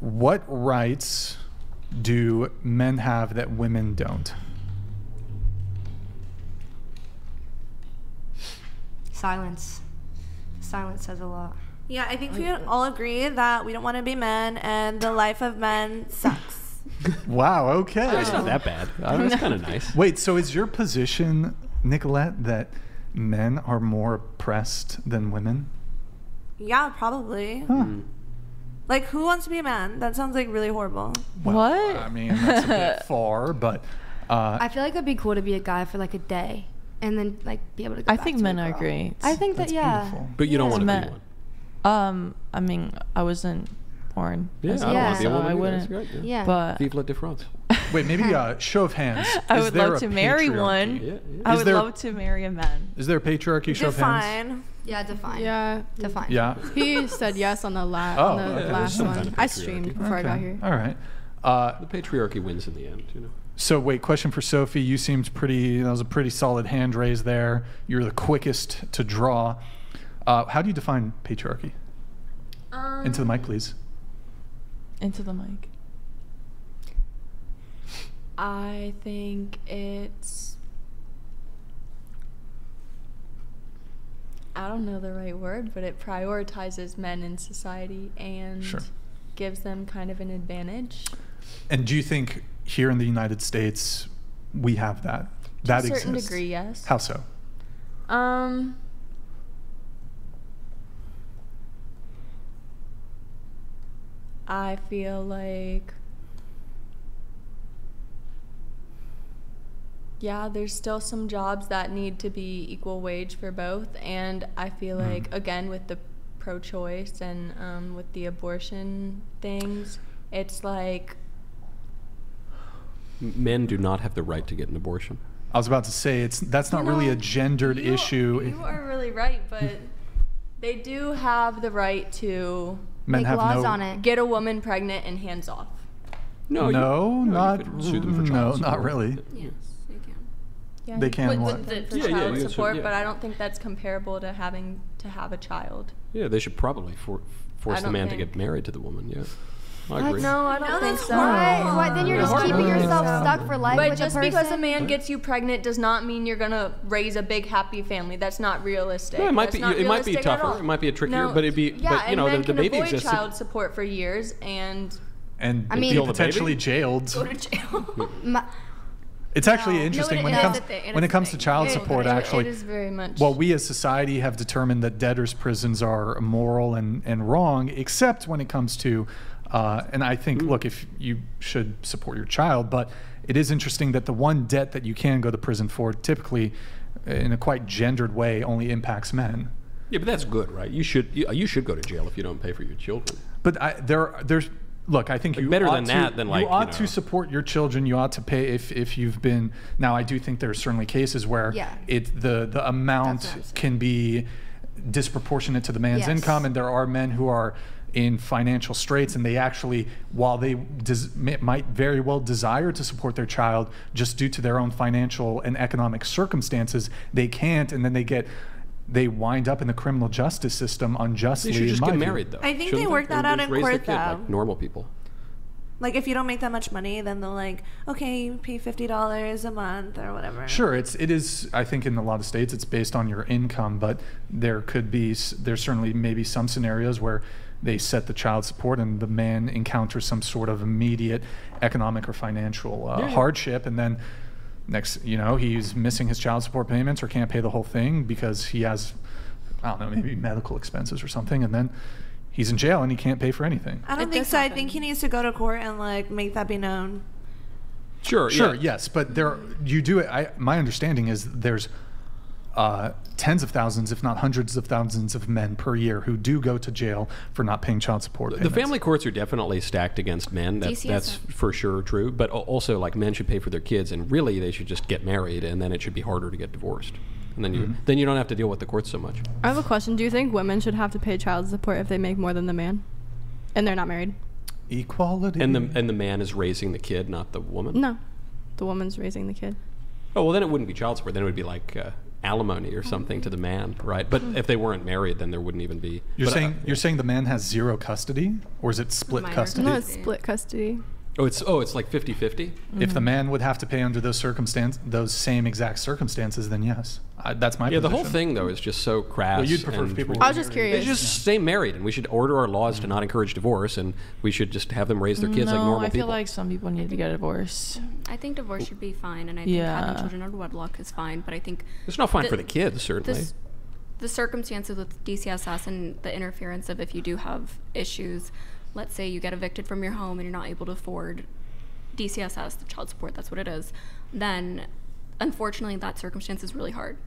What rights do men have that women don't? Silence. Silence says a lot. Yeah, I think we can all agree that we don't want to be men and the life of men sucks. Wow, okay. It's not that bad. It's kind of nice. Wait, so is your position, Nicolette, that men are more oppressed than women? Yeah, probably. Huh. Like, who wants to be a man? That sounds like really horrible. Well, What? I mean, that's a bit far, but I feel like it'd be cool to be a guy for like a day and then like be able to go I back think to men a are girl. great. I think that, that's yeah. beautiful. But you don't want to Men- be one. I mean, I wasn't born. Yeah, as I a don't Yeah. want to be a so woman. I either. wouldn't. That's great, Yeah. But Vive la différence. Wait, maybe show of hands. I Is would there love a to marry patriarchy? one. Yeah, yeah. I Is would there- love to marry a man. Is there a patriarchy? Show of hands. Define. Yeah, define. Yeah. Define. Yeah. He said yes on the Oh, on the okay. There's last some one. kind of I patriarchy. streamed before I got here. All right. The patriarchy wins in the end, you know. So wait, question for Sophie. You seemed pretty, that was a pretty solid hand raise there. You're the quickest to draw. How do you define patriarchy? Into the mic, please. Into the mic. I think it's, I don't know the right word, but it prioritizes men in society and Sure. gives them kind of an advantage. And do you think here in the United States we have that? That To a certain exists? degree, yes. How so? I feel like, yeah, there's still some jobs that need to be equal wage for both, and I feel like, again, with the pro-choice and with the abortion things, it's like, Men do not have the right to get an abortion. I was about to say that's not really a gendered issue. You are really right, but they do have the right to Men Make have laws no. on it. get a woman pregnant and hands off. No, No, you not could sue them for no, child not support. really. Yes, you can. Yeah, They you can could what? sue them for Yeah, yeah, child you can sue- support, yeah. but I don't think that's comparable to having to have a child. Yeah, they should probably force the don't man to think- get married to the woman. Yeah, I agree. No, I don't No, think that's so. Why? Why? Then you're just Hard keeping to yourself believe. stuck for life But with just a person. because a man gets you pregnant does not mean you're gonna raise a big happy family. That's not realistic. No, it might That's be. not It might be realistic at tougher. all. It might be a trickier, No, but it'd be. Yeah, but you and know, men the can baby avoid exists. child support for years and And I mean- be Kill the potentially baby? jailed. go to jail. It's actually No, interesting it when is it comes a thing, it when is it a comes to thing. child It- support. it- Actually, it is very much. well, we as society have determined that debtors' prisons are immoral and wrong, except when it comes to, and I think, look, if you should support your child, but it is interesting that the one debt that you can go to prison for, typically, in a quite gendered way, only impacts men. Yeah, but that's good, right? You should go to jail if you don't pay for your children. But there's look, I think Like, you better ought than to, that than, like, you ought you to know. support your children. You ought to pay if you've been. Now, I do think there are certainly cases where Yeah. the amount That's what I'm saying. can be disproportionate to the man's Yes. income, and there are men who are in financial straits, and they actually, while they might very well desire to support their child, just due to their own financial and economic circumstances, they can't, and then they wind up in the criminal justice system unjustly. They should just in my get view. married, though. I think shouldn't they work that out Just in raise the court, kid though. like normal people. Like, if you don't make that much money, then they'll like, okay, you pay $50 a month or whatever. Sure, it is. I think in a lot of states it's based on your income, but there's certainly maybe some scenarios where they set the child support and the man encounters some sort of immediate economic or financial hardship, and then he's missing his child support payments or can't pay the whole thing because he has, I don't know, maybe medical expenses or something, and then he's in jail and he can't pay for anything. I don't It think does so. I happen. think he needs to go to court and like make that be known. Sure, Sure, yeah. yes, but you do it. My understanding is there's tens of thousands, if not hundreds of thousands of men per year who do go to jail for not paying child support The payments. family courts are definitely stacked against men. That's DCSM. for sure true. But also, like, men should pay for their kids, and really they should just get married, and then it should be harder to get divorced. And then you don't have to deal with the courts so much. I have a question. Do you think women should have to pay child support if they make more than the man, and they're not married? Equality. And the man is raising the kid, not the woman. No, the woman's raising the kid. Oh well, then it wouldn't be child support. Then it would be like alimony or something to the man, right? But if they weren't married, then there wouldn't even be. You're but, saying you're saying the man has zero custody, or is it split Minor custody? No, it's split custody. it's like 50-50? If the man would have to pay under those same exact circumstances, then yes, that's my Yeah, position. the whole thing though is just so crass. Well, you'd prefer and if people. I was just married. curious. They just stay married, and we should order our laws to not encourage divorce, and we should just have them raise their kids like normal I feel people. like some people need to get a divorce. I think divorce should be fine, and I think Yeah. having children out of wedlock is fine. But I think It's not fine the- for the kids, certainly. the circumstances with DCSS and the interference of if you do have issues, let's say you get evicted from your home and you're not able to afford DCSS, the child support, that's what it is, then unfortunately that circumstance is really hard.